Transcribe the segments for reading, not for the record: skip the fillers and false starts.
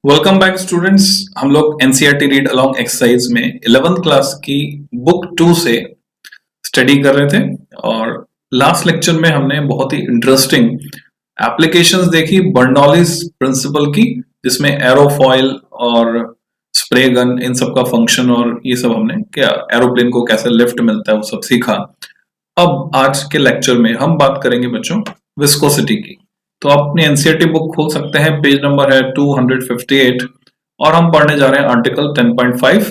Welcome back students. हम लोग NCERT read along exercise में 11th क्लास की बुक 2 से स्टडी कर रहे थे और लास्ट लेक्चर में हमने बहुत ही इंटरेस्टिंग एप्लीकेशंस देखी बर्नौलीज प्रिंसिपल की, जिसमें एरोफॉइल और स्प्रे गन इन सब का फंक्शन और ये सब हमने क्या एरोप्लेन को कैसे लिफ्ट मिलता है वो सब सीखा। अब आज के लेक्चर में हम बात करेंगे बच्चों विस्कोसिटी की। तो आप अपनी एनसीईआरटी बुक खोल सकते हैं, पेज नंबर है 258 और हम पढ़ने जा रहे हैं आर्टिकल 10.5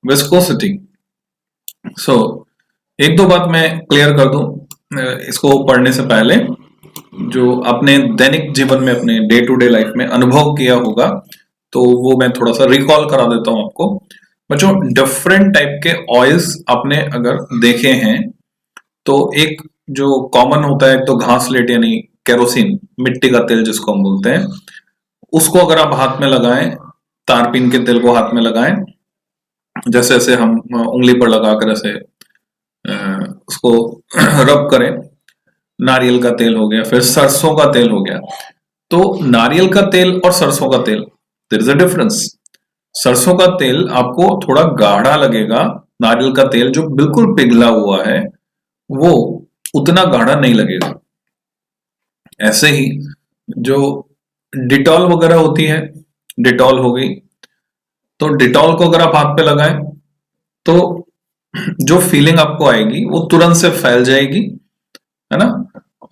विस्कोसिटी। सो एक दो बात मैं क्लियर कर दूं इसको पढ़ने से पहले। जो अपने दैनिक जीवन में अपने डे टू डे लाइफ में अनुभव किया होगा तो वो मैं थोड़ा सा रिकॉल करा देता हूं आपको। बच्चों, डिफरेंट टाइप के ऑयल्स आपने अगर देखे हैं तो एक जो कॉमन होता है, एक तो घासलेट यानी केरोसिन, मिट्टी का तेल जिसको हम बोलते हैं, उसको अगर आप हाथ में लगाएं, तारपीन के तेल को हाथ में लगाएं, जैसे जैसे हम उंगली पर लगाकर ऐसे उसको रब करें। नारियल का तेल हो गया, फिर सरसों का तेल हो गया। तो नारियल का तेल और सरसों का तेल, देयर इज अ डिफरेंस। सरसों का तेल आपको थोड़ा गाढ़ा लगेगा, नारियल का तेल जो बिल्कुल पिघला हुआ है वो उतना गाढ़ा नहीं लगेगा। ऐसे ही जो डिटॉल वगैरह होती है, डिटॉल हो गई, तो डिटॉल को अगर आप हाथ पे लगाएं तो जो फीलिंग आपको आएगी वो तुरंत से फैल जाएगी, है ना।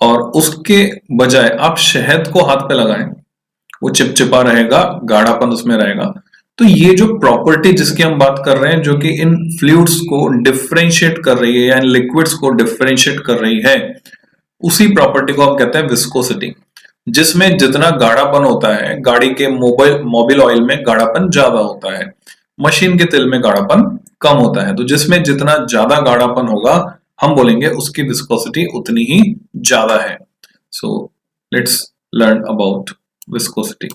और उसके बजाय आप शहद को हाथ पे लगाएं, वो चिपचिपा रहेगा, गाढ़ापन उसमें रहेगा। तो ये जो प्रॉपर्टी जिसकी हम बात कर रहे हैं, जो कि इन फ्लूइड्स को डिफरेंशिएट कर रही है या इन लिक्विड्स को डिफरेंशिएट कर रही है, उसी प्रॉपर्टी को हम कहते हैं विस्कोसिटी। जिसमें जितना गाढ़ापन होता है, गाड़ी के मोबिल ऑयल में गाढ़ापन ज्यादा होता है, मशीन के तेल में गाढ़ापन कम होता है। तो जिसमें जितना ज्यादा गाढ़ापन होगा हम बोलेंगे उसकी विस्कोसिटी उतनी ही ज्यादा है। So let's learn about viscosity.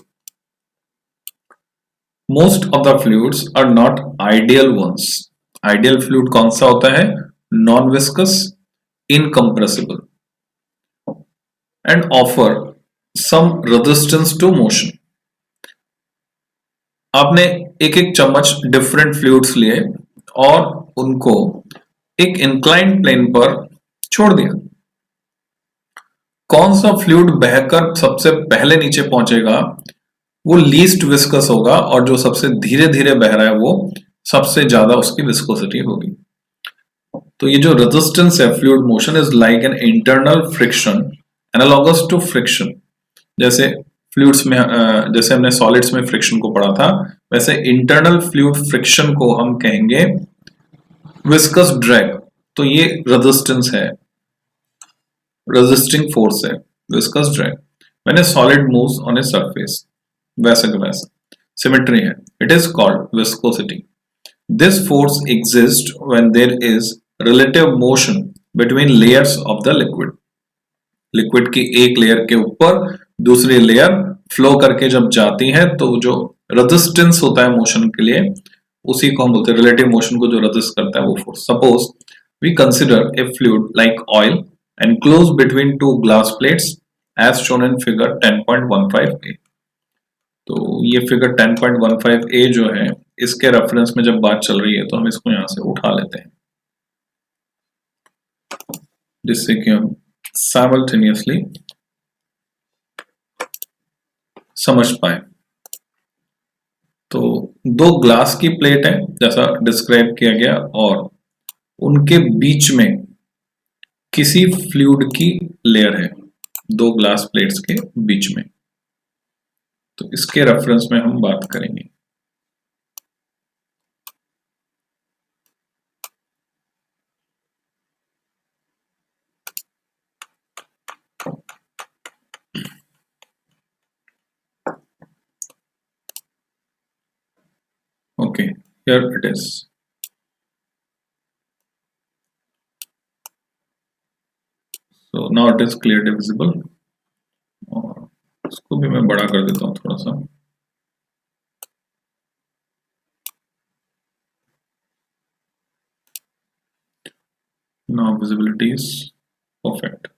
Most of the fluids are not ideal ones. Ideal fluid कौन सा होता है? Non viscous, incompressible and offer some resistance to motion. आपने एक एक चम्मच डिफरेंट फ्लूइड्स लिए और उनको एक इंक्लाइंड प्लेन पर छोड़ दिया। कौन सा फ्लूइड बहकर सबसे पहले नीचे पहुंचेगा वो लीस्ट विस्कस होगा, और जो सबसे धीरे धीरे बह रहा है वो सबसे ज्यादा उसकी विस्कोसिटी होगी। तो ये जो रेजिस्टेंस है fluid motion is like an internal friction analogous to friction. जैसे फ्लूइड्स में जैसे हमने सॉलिड्स में फ्रिक्शन को पढ़ा था, वैसे इंटरनल फ्लूइड फ्रिक्शन को हम कहेंगे विस्कस ड्रैग। तो ये रेजिस्टेंस है, रेजिस्टिंग फोर्स है, viscous drag. When a solid moves on a surface, वैसे का वैसा सिमेट्री है, it is called viscosity. This force exist when there is relative motion between layers of the liquid. Liquid की एक layer के ऊपर दूसरी लेयर फ्लो करके जब जाती है तो जो रेजिस्टेंस होता है मोशन के लिए, उसी को हम बोलते हैं, रिलेटिव मोशन को जो रेजिस्ट करता है वो force. Suppose we consider a fluid like oil enclosed between two glass plates as shown in figure 10.15a। तो ये फिगर 10.15a जो है, इसके रेफरेंस में जब बात चल रही है तो हम इसको यहां से उठा लेते हैं, जिससे कि हम साइमल्टेनियसली समझ पाए। तो दो ग्लास की प्लेट है जैसा डिस्क्राइब किया गया, और उनके बीच में किसी फ्लूइड की लेयर है, दो ग्लास प्लेट्स के बीच में। तो इसके रेफरेंस में हम बात करेंगे। Okay, here it is. So now it is clearly visible। और इसको भी मैं बड़ा कर देता हूँ थोड़ा सा। Now visibility is perfect।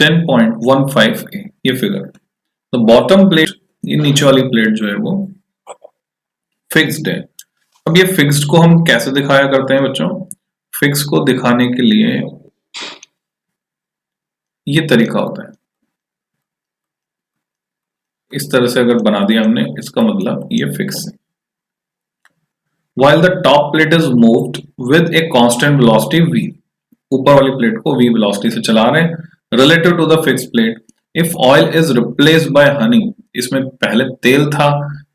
10.15 ये फिगर। तो बॉटम प्लेट, ये नीचे वाली प्लेट जो है वो फिक्स्ड है। अब ये फिक्स्ड को हम कैसे दिखाया करते हैं बच्चों? फिक्स को दिखाने के लिए ये तरीका होता है, इस तरह से अगर बना दिया हमने, इसका मतलब ये फिक्स है। While the top plate is moved with a constant velocity v, ऊपर वाली प्लेट को v वेलोसिटी से चला रहे हैं, relative to the fixed plate. If oil is replaced by honey, इसमें पहले तेल था,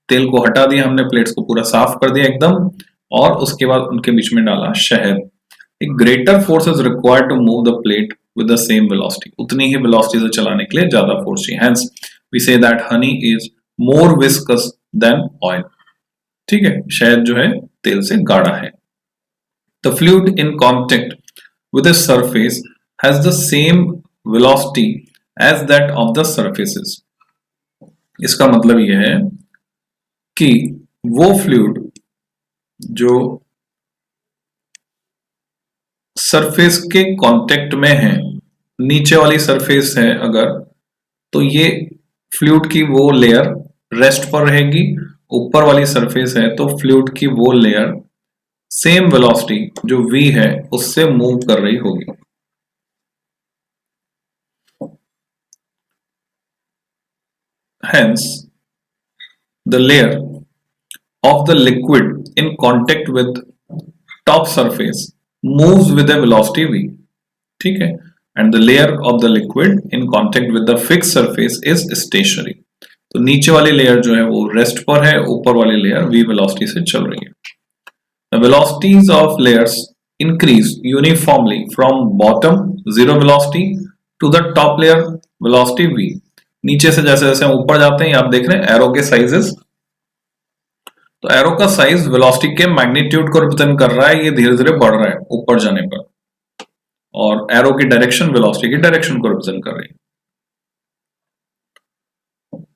तेल को हटा दिया हमने, प्लेट्स को पूरा साफ कर दिया एकदम, और उसके बाद उनके बीच में डाला शहद। A greater force is required to move the plate with the same velocity. उतनी ही वेलोसिटी से चलाने के लिए ज्यादा फोर्स चाहिए। Hence, we say that honey is more viscous than oil. ठीक है, शहद जो है तेल से गाढ़ा है। The fluid in contact with a surface has the same velocity as that of the surfaces. इसका मतलब यह है कि वो फ्लूइड जो सरफेस के कांटेक्ट में है, नीचे वाली सरफेस है अगर, तो ये फ्लूइड की वो लेयर रेस्ट पर रहेगी, ऊपर वाली सरफेस है तो फ्लूइड की वो लेयर सेम वेलोसिटी जो v है उससे मूव कर रही होगी। Hence, the layer of the liquid in contact with top surface moves with a velocity v. ठीक है, and the layer of the liquid in contact with the fixed surface is stationary. तो नीचे वाली layer जो है वो rest पर है, ऊपर वाली लेयर v वेलोसिटी से चल रही है। The velocities of layers increase uniformly from bottom 0 velocity to the top layer velocity v. नीचे से जैसे जैसे हम ऊपर जाते हैं, आप देख रहे हैं एरो के साइजेस, तो एरो का साइज वेलोसिटी के मैग्नीट्यूड को रिप्रेजेंट कर रहा है, ये धीरे धीरे बढ़ रहा है ऊपर जाने पर, और एरो की डायरेक्शन वेलोसिटी की डायरेक्शन को रिप्रेजेंट कर रही है।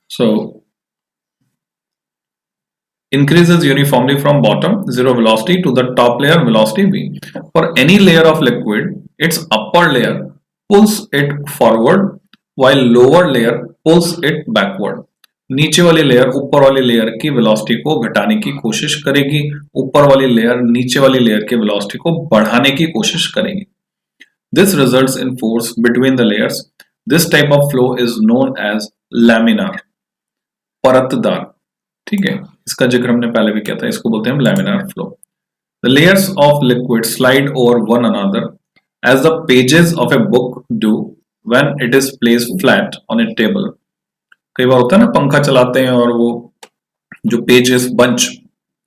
So increases uniformly from bottom 0 velocity to the top layer velocity v. For any layer of liquid, its upper layer pulls it forward while lower layer pulls it backward. नीचे वाली layer ऊपर वाली layer की velocity को घटाने की कोशिश करेगी, ऊपर वाली लेयर नीचे वाली लेयर की वेलोसिटी को बढ़ाने की कोशिश करेगी। This results in force between the layers. This type of flow is known as laminar, परतदार। ठीक है, इसका जिक्र हमने पहले भी किया था, इसको बोलते हैं laminar flow. The layers of liquid slide over one another as the pages of a book do when it is placed flat on a table. कई बार होता है ना, पंखा चलाते हैं और वो जो पेजेस बंच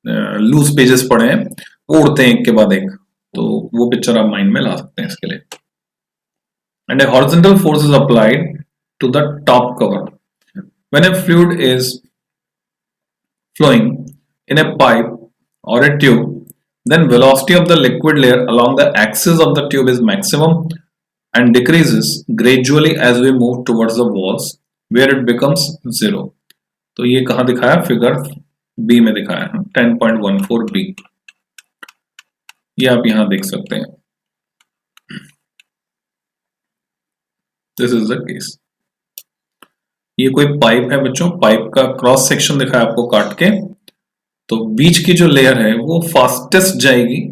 लूज पेजेस पड़े हैं वो उड़ते हैं एक के बाद एक, तो वो पिक्चर आप माइंड में ला सकते हैं इसके लिए। And a horizontal force is applied to the top cover. When a fluid is flowing in a pipe or a tube, then velocity of the liquid layer along the axis of the tube is maximum and decreases gradually as we move towards the walls where it becomes 0. तो ये कहाँ दिखाया? Figure B में दिखाया है, 10.14 B, ये आप यहाँ देख सकते हैं। This is the case. ये कोई पाइप है बच्चों, पाइप का क्रॉस सेक्शन दिखाया आपको काट के, तो बीच की जो लेयर है वो फास्टेस्ट जाएगी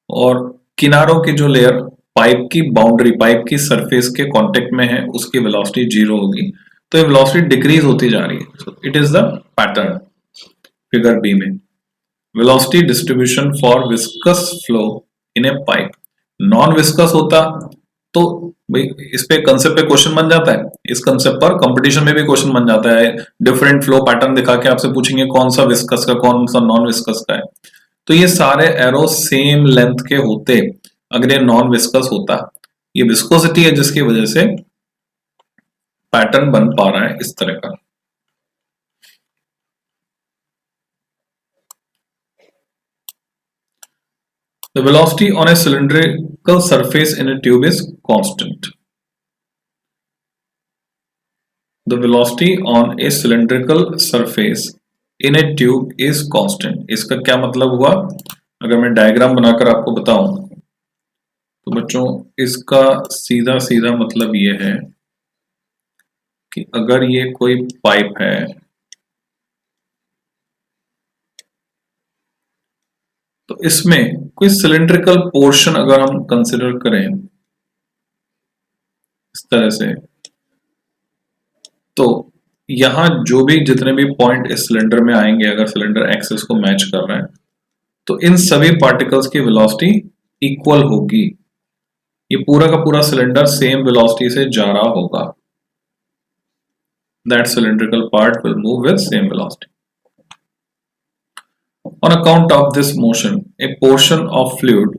और किनारों की जो लेयर पाइप की बाउंड्री, पाइप की सरफेस के कांटेक्ट में है, उसकी वेलोसिटी 0 होगी, तो ये वेलोसिटी डिक्रीज होती जा रही है। So it is the pattern figure B में। Velocity distribution for viscous flow in a pipe. Non viscous होता तो भाई इस पे कंसेप्ट पे क्वेश्चन बन जाता है, इस कंसेप्ट पर कंपटीशन में भी क्वेश्चन बन जाता है, डिफरेंट फ्लो पैटर्न दिखा के आपसे पूछेंगे कौन सा विस्कस का कौन सा नॉन विस्कस का है। तो ये सारे एरो सेम लेंथ के होते अगर ये नॉन विस्कस होता, ये विस्कोसिटी है जिसकी वजह से पैटर्न बन पा रहा है इस तरह का। The velocity on a cylindrical surface in a tube is constant. The velocity on a cylindrical surface in a tube is constant. इसका क्या मतलब हुआ? अगर मैं डायग्राम बनाकर आपको बताऊं तो बच्चों इसका सीधा सीधा मतलब ये है कि अगर ये कोई पाइप है तो इसमें कोई सिलिंड्रिकल पोर्शन अगर हम कंसिडर करें इस तरह से, तो यहां जो भी जितने भी पॉइंट इस सिलेंडर में आएंगे, अगर सिलेंडर एक्सिस को मैच कर रहे हैं, तो इन सभी पार्टिकल्स की वेलोसिटी इक्वल होगी। ये पूरा का पूरा सिलेंडर सेम वेलोसिटी से जा रहा होगा। That cylindrical part will move with same velocity. On account of this motion, a portion of fluid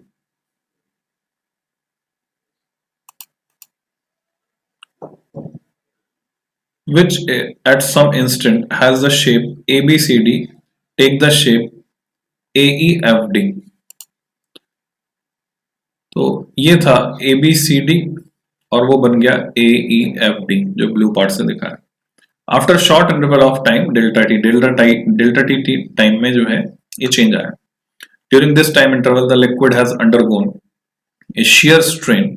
which at some instant has the shape ABCD take the shape AEFD। तो ये था ABCD और वो बन गया AEFD जो blue part से दिखा है। After short interval of time delta T time में जो है ये चेंज आया। During this time interval the liquid has undergone A shear strain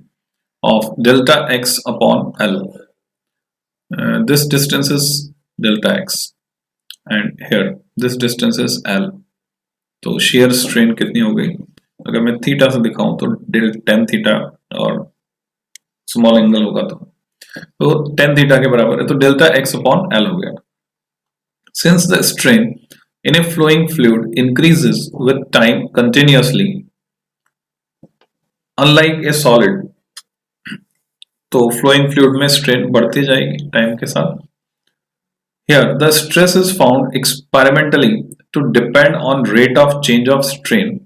of delta x upon L। This distance is delta x and here this distance is L। तो shear strain कितनी हो गई, अगर मैं थीटा से दिखाऊं तो डेल टेन थीटा और स्मॉल एंगल होगा तो टेन थीटा के बराबर है, तो डेल्टा एक्स अपॉन एल हो गया। Since the strain in a flowing fluid increases with time continuously unlike a solid, तो फ्लोइंग फ्लूइड में स्ट्रेन बढ़ती जाएगी टाइम के साथ। Here the stress is found experimentally to depend on rate of change of strain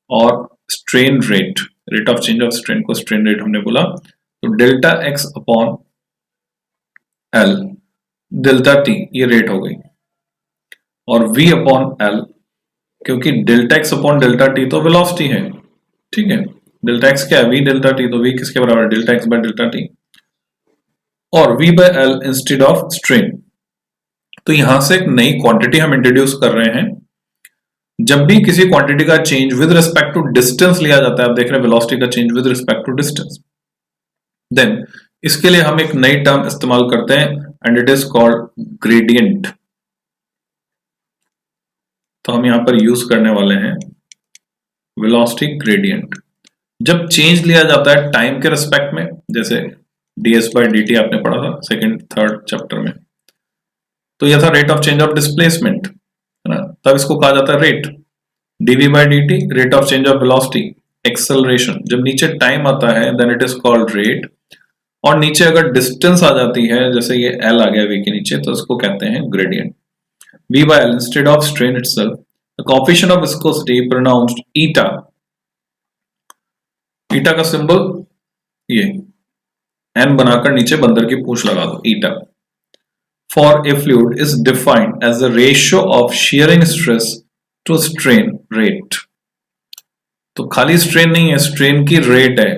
और strain rate of change of strain को strain rate हमने बोला, तो delta X upon L delta T ये रेट हो गई, और v अपॉन एल क्योंकि delta X upon delta T तो वेलोसिटी है, ठीक है, डेल्टा एक्स क्या है v डेल्टा टी, तो v किसके बराबर है delta x by delta T, और v by L instead of strain. तो यहां से एक नई क्वांटिटी हम इंट्रोड्यूस कर रहे हैं। जब भी किसी क्वांटिटी का change with respect to distance लिया जाता है, आप देख रहे हैं वेलोसिटी का change with respect to distance, then इसके लिए हम एक नई टर्म इस्तेमाल करते हैं and it is called gradient. तो हम यहां पर यूज करने वाले हैं वेलोसिटी ग्रेडियंट। जब चेंज लिया जाता है टाइम के रिस्पेक्ट में, जैसे ds बाय dt आपने पढ़ा था सेकंड थर्ड चैप्टर में, तो यह था rate of change of displacement, है ना, तब इसको कहा जाता है rate. dv by dt rate of change of velocity acceleration, जब नीचे टाइम आता है then it is called rate, और नीचे अगर डिस्टेंस आ जाती है जैसे ये l आ गया v के नीचे, तो इसको कहते हैं gradient. v by l instead of strain itself, the coefficient of viscosity pronounced eta, eta का सिंबल ये n बनाकर नीचे बंदर की पूंछ लगा दो, eta for a fluid is defined as the ratio of shearing stress to strain rate। तो खाली स्ट्रेन नहीं है, स्ट्रेन की रेट है।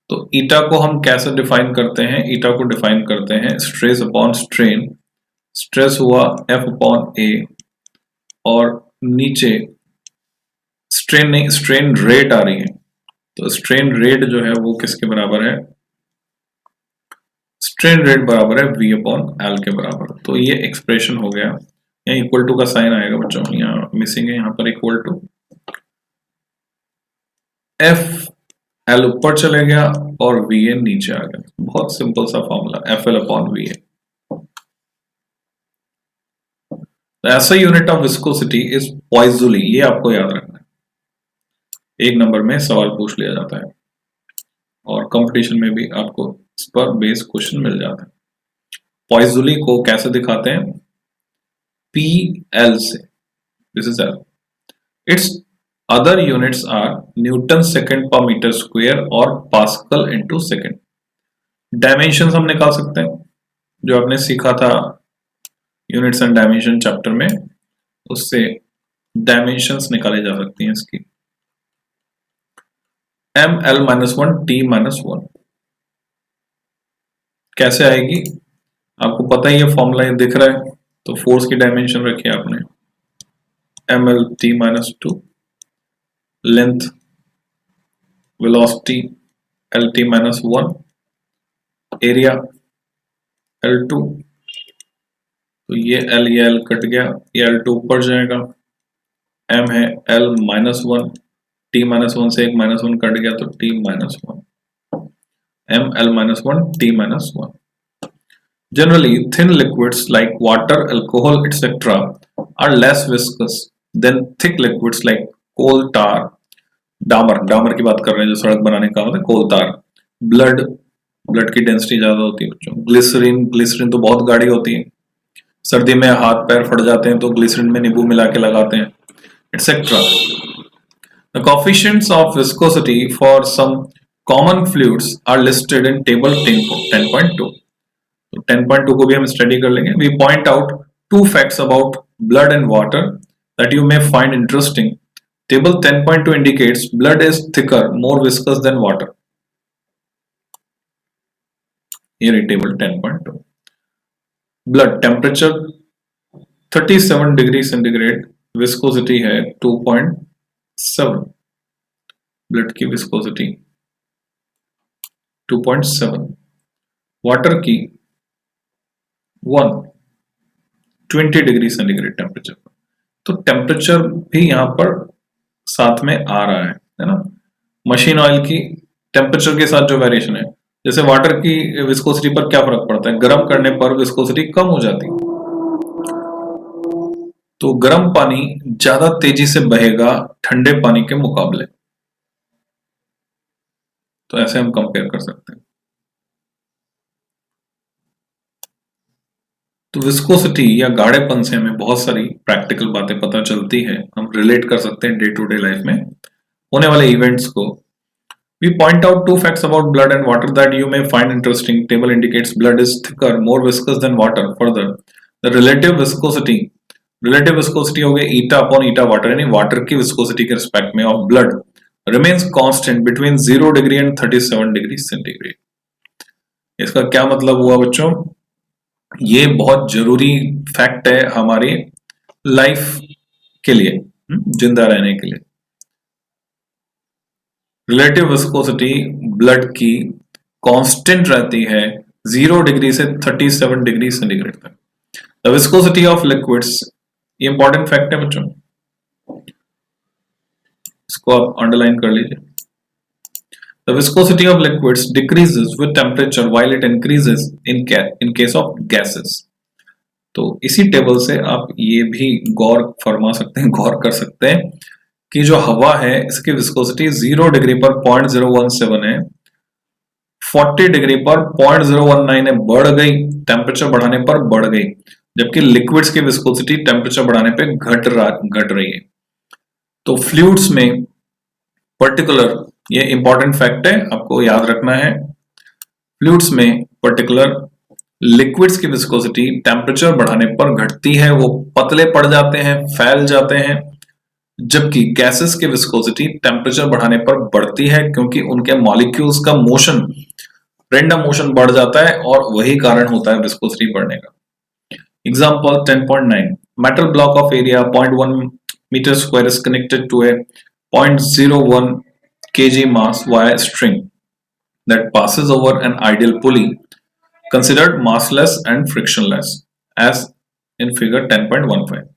तो ईटा को हम कैसे डिफाइन करते हैं, ईटा को डिफाइन करते हैं स्ट्रेस अपॉन स्ट्रेन, स्ट्रेस हुआ F अपॉन ए, और नीचे स्ट्रेन नहीं स्ट्रेन रेट आ रही है, तो स्ट्रेन रेट जो है वो किसके बराबर है, स्ट्रेन रेट बराबर है V अपॉन एल के बराबर। तो ये एक्सप्रेशन हो गया, यहाँ इक्वल टू का साइन आएगा बच्चों, यहाँ मिसिंग है, यहाँ पर इक्वल टू एफ एल ऊपर चले गया और वी ए नीचे आ गया। बहुत सिंपल सा formula, F L upon V A. ऐसा यूनिट ऑफ विस्कोसिटी इज पॉइज़ुली, ये आपको याद रखना है, एक नंबर में सवाल पूछ लिया जाता है और कंपटीशन में भी आपको इस पर बेस क्वेश्चन मिल जाता है। पॉइज़ुली को कैसे दिखाते हैं, पी एल से, this is L, it's other units are newton second per metre square और पास्कल इंटू सेकेंड। डायमेंशन हम निकाल सकते हैं, जो आपने सीखा था यूनिट्स एंड डायमेंशन चैप्टर में, उससे डायमेंशंस निकाले जा सकती हैं इसकी। M L minus one T minus one कैसे आएगी, आपको पता ही है फॉर्मूला ये दिख रहा है, तो फोर्स की डायमेंशन रखी है आपने M L T minus two, length velocity L T minus one, area L2, तो ये L कट गया, ये L2 ऊपर जाएगा, M है L-1, T-1 से एक -1 कट गया तो T-1, M L-1, T-1. Generally, thin liquids like water, alcohol, etc. are less viscous than thick liquids like coal tar, डामर की बात कर रहे हैं जो सड़क बनाने का होता है, कोल तार, ब्लड की डेंसिटी ज्यादा होती है बच्चों, ग्लिसरीन तो बहुत गाढ़ी होती है, सर्दी में हाथ पैर फट जाते हैं तो ग्लिसरीन में नींबू मिला के लगाते हैं, etc. The coefficients of viscosity for some common fluids are listed in table 10.2. तो 10.2 को भी हम स्टडी कर लेंगे. We point out two facts about blood and water that you may find interesting. Table 10.2 indicates blood is thicker, more viscous than water. Here is table 10.2. Blood temperature 37 degree centigrade, viscosity है 2.7. Blood की viscosity 2.7, water की 120 degree centigrade temperature पर. तो temperature भी यहां पर साथ में आ रहा है ना. मशीन ऑयल की टेम्परेचर के साथ जो वेरिएशन है, जैसे वाटर की विस्कोसिटी पर क्या फर्क पड़ता है, गर्म करने पर विस्कोसिटी कम हो जाती है, तो गर्म पानी ज्यादा तेजी से बहेगा ठंडे पानी के मुकाबले. तो ऐसे हम कंपेयर कर सकते हैं. तो विस्कोसिटी या गाढ़ेपन से हमें बहुत सारी प्रैक्टिकल बातें पता चलती है, हम रिलेट कर सकते हैं डे टू डे लाइफ में होने वाले इवेंट्स को. We point out two facts about blood and water that you may find interesting. Table indicates blood is thicker, more viscous than water. Further, the relative viscosity हो गई eta upon eta water, यानी water की viscosity के respect में of blood remains constant between 0 degree and 37 degree centigrade. इसका क्या मतलब हुआ बच्चों, ये बहुत जरूरी फैक्ट है हमारी लाइफ के लिए, जिंदा रहने के लिए. रिलेटिव विस्कोसिटी ब्लड की कांस्टेंट रहती है 0 डिग्री से 37 डिग्री सेंटीग्रेड तक. द विस्कोसिटी ऑफ लिक्विड्स, ये इंपॉर्टेंट फैक्ट है बच्चों, इसको आप अंडरलाइन कर लीजिए. The viscosity of liquids decreases with temperature while it increases in case of gases. तो इसी टेबल से आप ये भी गौर फरमा सकते हैं, गौर कर सकते हैं कि जो हवा है इसकी विस्कोसिटी 0 डिग्री पर 0.017 है, 40 डिग्री पर 0.019 है, बढ़ गई टेम्परेचर बढ़ाने पर बढ़ गई, जबकि लिक्विड्स की विस्कोसिटी टेम्परेचर बढ़ाने पे घट रही है. तो फ्लूइड्स में पर्टिकुलर, ये इंपॉर्टेंट फैक्ट है आपको याद रखना है, फ्लूइड्स में पर्टिकुलर लिक्विड्स की विस्कोसिटी टेम्परेचर बढ़ाने पर घटती है, वो पतले पड़ जाते हैं, फैल जाते हैं, जबकि गैसेस की विस्कोसिटी टेम्परेचर बढ़ाने पर बढ़ती है क्योंकि उनके मॉलिक्यूल्स का मोशन, रैंडम मोशन बढ़ जाता है और वही कारण होता है विस्कोसिटी बढ़ने का. Example 10.9, metal block of area 0.1 meter square is connected to a 0.01 kg mass via string that passes over an ideal pulley considered massless and frictionless as in figure 10.15.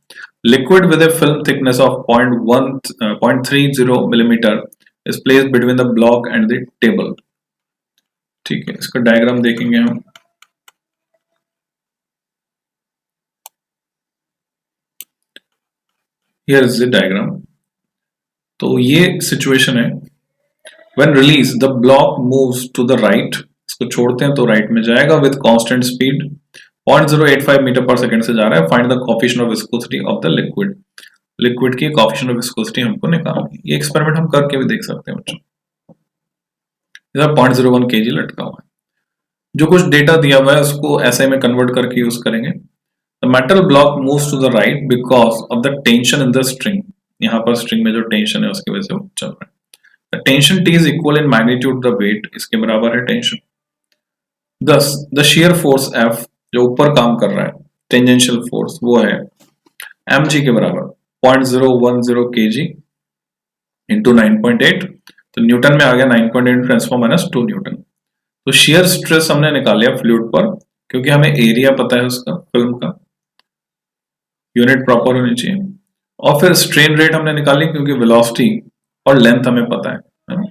Liquid with a film thickness of 0.30 millimeter is placed between the block and the table. ठीक है, इसका diagram देखेंगे हम. Here is the diagram. तो ये situation है. When released, the block moves to the right. इसको छोड़ते हैं तो राइट में जाएगा with constant speed. 0.085 मीटर पर सेकेंड से जा रहा है. Find the coefficient of viscosity of the liquid. Liquid की coefficient of viscosity हमको निकालनी है. ये एक्सपेरिमेंट हम करके भी देख सकते हैं बच्चों. इधर 0.01 kg लटका हुआ है. जो कुछ डेटा दिया हुआ है उसको ऐसे में कन्वर्ट करके यूज करेंगे. The metal block moves to the right because of the tension in the string. यहाँ पर स्ट्रिंग में जो टेंशन है उसकी वजह से वो चल रहा है. The tension T is equal in magnitude the weight, इसके बराबर है tension. Thus the shear force F जो ऊपर काम कर रहा है, टेंजेंशियल फोर्स, वो है mg के बराबर 0.010 kg into 9.8. तो न्यूटन में आ गया 9.8 × 10⁻² न्यूटन. तो shear स्ट्रेस हमने निकाल लिया फ्लूइड पर क्योंकि हमें एरिया पता है उसका फिल्म का, यूनिट प्रॉपर होनी चाहिए। और फिर स्ट्रेन रेट हमने निकाली क्योंकि वेलोसिटी और लेंथ हमें पता है ना?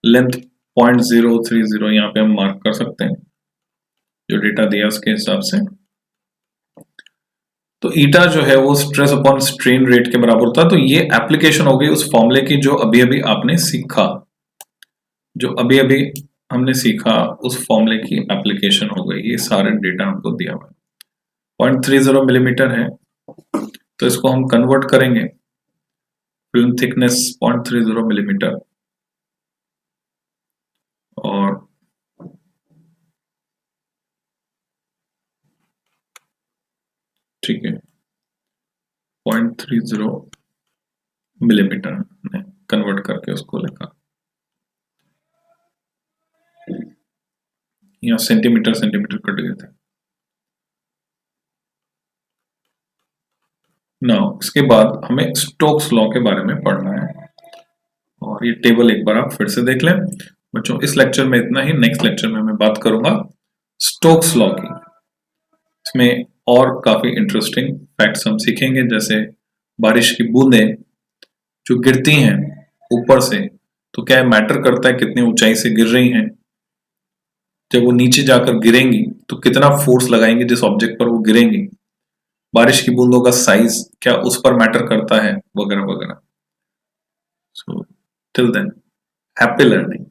लेंथ 0.030 यहाँ पे हम मार्क कर सकते हैं जो डेटा दिया उसके हिसाब से। तो ईटा जो है वो स्ट्रेस अपॉन स्ट्रेन रेट के बराबर होता है। तो ये एप्लीकेशन हो गई उस फॉर्मूले की जो अभी अभी आपने सीखा, जो अभी अभी हमने सीखा उस फॉर्मूले की एप्लीकेशन हो गई। ये सारे डेटा हमको दिया हुआ है। 0.30 मिलीमीटर है तो इसको हम कन्वर्ट करेंगे, फिल्म थिकनेस 0.30 मिलीमीटर, और ठीक है 0.30 मिलीमीटर ने कन्वर्ट करके उसको लिखा। यहाँ सेंटीमीटर सेंटीमीटर कट गए थे ना। इसके बाद हमें स्टोक्स लॉ के बारे में पढ़ना है और ये टेबल एक बार आप फिर से देख लें बच्चों। इस लेक्चर में इतना ही, नेक्स्ट लेक्चर में मैं बात करूंगा स्टोक्स लॉ की। इसमें और काफी इंटरेस्टिंग फैक्ट्स हम सीखेंगे, जैसे बारिश की बूंदें जो गिरती हैं ऊपर से, तो क्या मैटर करता है कितनी ऊंचाई से गिर रही हैं? जब वो नीचे जाकर गिरेंगी तो कितना फोर्स लगाएंगे जिस ऑब्जेक्ट पर वो गिरेंगी? बारिश की बूंदों का साइज क्या उस पर मैटर करता है, वगैरह वगैरह। So till then, happy learning.